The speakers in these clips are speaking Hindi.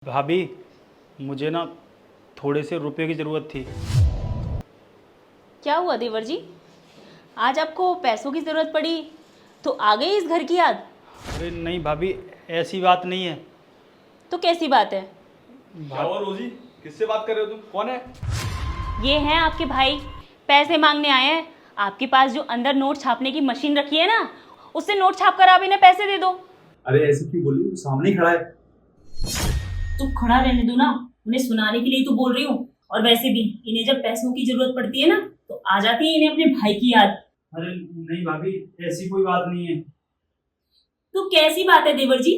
भाभी, मुझे ना थोड़े से रुपए की ज़रूरत थी। क्या हुआ देवर जी? आज आपको पैसों की ज़रूरत पड़ी तो आ गई इस घर की याद? अरे नहीं भाभी, ऐसी बात नहीं है। तो कैसी बात है? क्या हुआ रोजी? किससे बात कर रहे हो तुम? कौन है? ये हैं आपके भाई, पैसे मांगने आए हैं। आपके पास जो अंदर नोट छापने की मशीन रखी है ना, उससे नोट छाप कर आप इन्हें पैसे दे दो। अरे ऐसे क्यों बोल रही हो? सामने ही खड़ा है। तो खड़ा रहने दो ना, उन्हें सुनाने के लिए तो बोल रही हूँ। और वैसे भी इन्हें जब पैसों की जरूरत पड़ती है ना, तो आ जाती है इन्हें अपने भाई की याद। अरे नहीं भाभी, ऐसी कोई बात नहीं है। तो कैसी बात है देवर जी?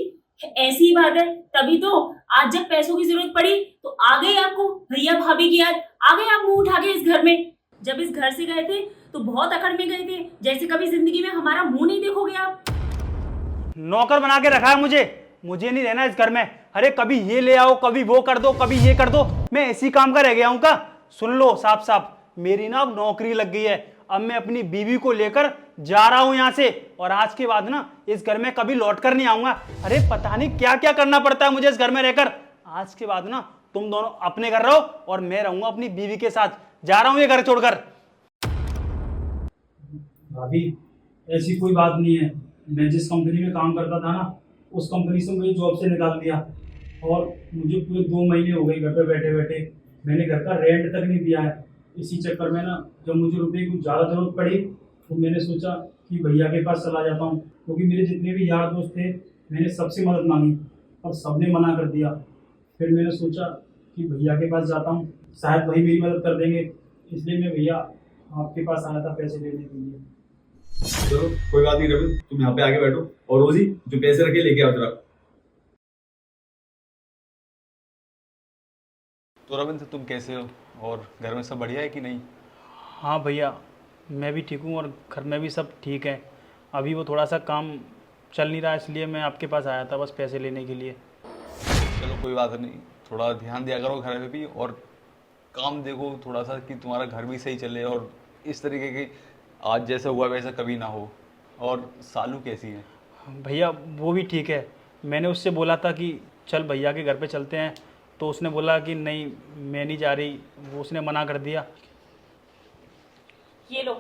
ऐसी ही बात है, तभी तो आज जब पैसों की जरूरत पड़ी तो आ गई आपको भैया भाभी की याद। आ गए आप मुंह उठा के इस घर में। जब इस घर से गए थे तो बहुत अकड़ में गए थे, जैसे कभी जिंदगी में हमारा मुंह नहीं देखोगे आप। नौकर बना के रखा है मुझे नहीं रहना इस घर में। अरे कभी ये ले आओ, कभी वो कर दो, कभी ये कर दो। मैं इसी काम का रह गया हूँ का? सुन लो साफ साफ, मेरी ना अब नौकरी लग गई है। अब मैं अपनी बीवी को लेकर जा रहा हूँ यहाँ से, और आज के बाद ना इस घर में कभी लौट कर नहीं आऊंगा। अरे पता नहीं क्या क्या करना पड़ता है मुझे इस घर में रहकर। आज के बाद ना तुम दोनों अपने घर रहो और मैं रहूंगा अपनी बीवी के साथ। जा रहा हूँ ये घर छोड़कर। भाभी, ऐसी कोई बात नहीं है। मैं जिस कंपनी में काम करता था ना, उस कंपनी से मुझे जॉब से निकाल दिया, और मुझे पूरे 2 महीने हो गए घर पे बैठे बैठे। मैंने घर का रेंट तक नहीं दिया है। इसी चक्कर में ना जब मुझे रुपए की ज़्यादा जरूरत पड़ी तो मैंने सोचा कि भैया के पास चला जाता हूँ, क्योंकि मेरे जितने भी यार दोस्त थे मैंने सबसे मदद मांगी और सबने मना कर दिया। फिर मैंने सोचा कि भैया के पास जाता हूँ, शायद वही मेरी मदद कर देंगे। इसलिए मैं भैया आपके पास आया था पैसे लेने के लिए। चलो कोई बात नहीं रवि, तुम यहाँ पे आके बैठो और रोजी जो पैसे रखे लेके आओ जरा। तो रविंद्र, तुम कैसे हो और घर में सब बढ़िया है कि नहीं? हाँ भैया, मैं भी ठीक हूँ और घर में भी सब ठीक है। अभी वो थोड़ा सा काम चल नहीं रहा, इसलिए मैं आपके पास आया था बस पैसे लेने के लिए। चलो कोई बात नहीं, थोड़ा ध्यान दिया करो घर में भी, और काम देखो थोड़ा सा कि तुम्हारा घर भी सही चले, और इस तरीके की आज जैसा हुआ वैसा कभी ना हो। और सालू कैसी है? भैया वो भी ठीक है। मैंने उससे बोला था कि चल भैया के घर पे चलते हैं, तो उसने बोला कि नहीं मैं नहीं जा रही, वो उसने मना कर दिया। ये लो।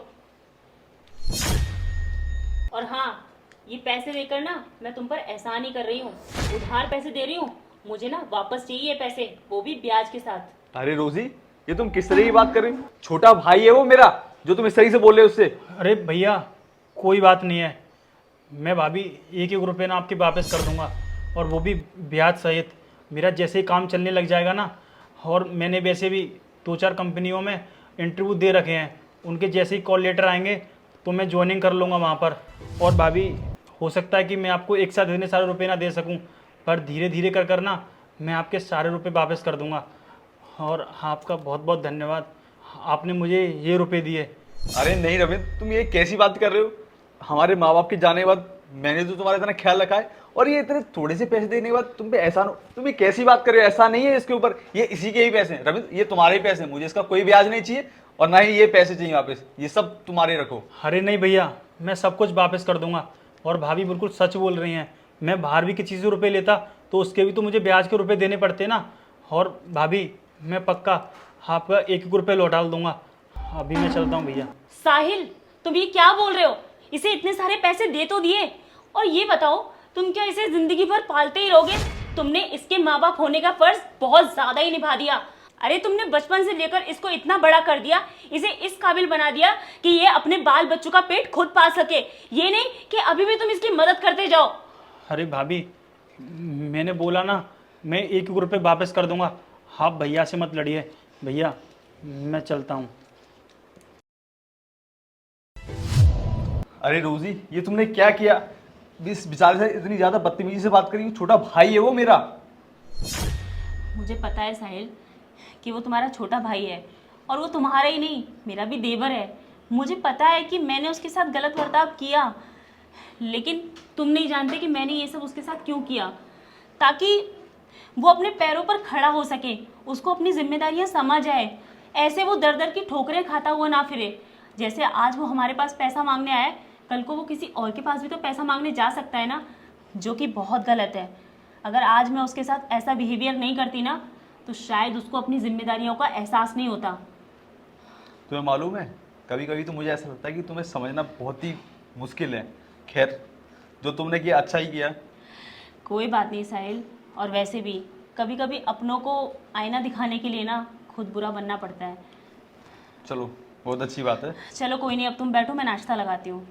और हाँ, ये पैसे देकर ना मैं तुम पर एहसान ही कर रही हूँ, उधार पैसे दे रही हूँ। मुझे ना वापस चाहिए पैसे, वो भी ब्याज के साथ। अरे रोजी, ये तुम किस तरह की बात कर रही हो? छोटा भाई है वो मेरा, जो तुम इस तरीके से बोल रहे हो उससे। अरे भैया कोई बात नहीं है, मैं भाभी एक एक रुपये ना आपके वापस कर दूंगा, और वो भी ब्याज सहित। मेरा जैसे ही काम चलने लग जाएगा ना, और मैंने वैसे भी 2-4 कंपनियों में इंटरव्यू दे रखे हैं, उनके जैसे ही कॉल लेटर आएंगे तो मैं ज्वाइनिंग कर लूँगा वहाँ पर। और भाभी हो सकता है कि मैं आपको एक साथ इतने सारे रुपये ना दे सकूँ, पर धीरे धीरे कर कर ना मैं आपके सारे रुपये वापस कर दूँगा। और आपका बहुत बहुत धन्यवाद, आपने मुझे ये रुपये दिए। अरे नहीं रविंद्र, तुम ये कैसी बात कर रहे हो? हमारे माँ बाप के जाने के बाद मैंने तो तुम्हारा इतना ख्याल रखा है, और ये इतने थोड़े से पैसे देने के बाद तुम पे एहसान हो? तुम ये कैसी बात कर रहे हो? ऐसा नहीं है इसके ऊपर, ये इसी के ही पैसे हैं रविंद्र, ये तुम्हारे ही पैसे हैं। मुझे इसका कोई ब्याज नहीं चाहिए, और ना ही ये पैसे चाहिए वापस। ये सब तुम्हारे रखो। अरे नहीं भैया, मैं सब कुछ वापस कर दूंगा। और भाभी बिल्कुल सच बोल रही हैं, मैं बाहर भी किसी से रुपए लेता तो उसके भी तो मुझे ब्याज के रुपए देने पड़ते ना। और भाभी मैं पक्का आपका एक एक रुपये लौटा दूंगा। अभी मैं चलता हूँ भैया। साहिल, तुम ये क्या बोल रहे हो? इसे इतने सारे पैसे दे तो दिए, और ये बताओ तुम क्या इसे जिंदगी भर पालते ही रहोगे? तुमने इसके माँ बाप होने का फर्ज बहुत ज्यादा ही निभा दिया। अरे तुमने बचपन से लेकर इसको इतना बड़ा कर दिया, इसे इस काबिल बना दिया कि ये अपने बाल बच्चों का पेट खुद पाल सके। ये नहीं कि अभी भी तुम इसकी मदद करते जाओ। अरे भाभी, मैंने बोला ना मैं एक एक रुपये वापस कर दूंगा। आप भैया से मत लड़िए। भैया मैं चलता हूँ। अरे रोजी, ये तुमने क्या किया? इस बेचारे से इतनी ज्यादा बदतमीजी से बात करी? छोटा भाई है वो मेरा। मुझे पता है साहिल कि वो तुम्हारा छोटा भाई है, और वो तुम्हारा ही नहीं मेरा भी देवर है। मुझे पता है कि मैंने उसके साथ गलत बर्ताव किया, लेकिन तुम नहीं जानते कि मैंने ये सब उसके साथ क्यों किया, ताकि वो अपने पैरों पर खड़ा हो सके, उसको अपनी जिम्मेदारियां समझ आए। ऐसे वो दर दर की ठोकरें खाता हुआ ना फिरे। जैसे आज वो हमारे पास पैसा मांगने आया, कल को वो किसी और के पास भी तो पैसा मांगने जा सकता है ना, जो कि बहुत गलत है। अगर आज मैं उसके साथ ऐसा बिहेवियर नहीं करती ना, तो शायद उसको अपनी जिम्मेदारियों का एहसास नहीं होता। तुम्हें मालूम है, कभी कभी तो मुझे ऐसा लगता है कि तुम्हें समझना बहुत ही मुश्किल है। खैर, जो तुमने किया अच्छा ही किया। कोई बात नहीं साहिल, और वैसे भी कभी कभी अपनों को आईना दिखाने के लिए ना खुद बुरा बनना पड़ता है। चलो, बहुत अच्छी बात है। चलो कोई नहीं, अब तुम बैठो, मैं नाश्ता लगाती हूँ।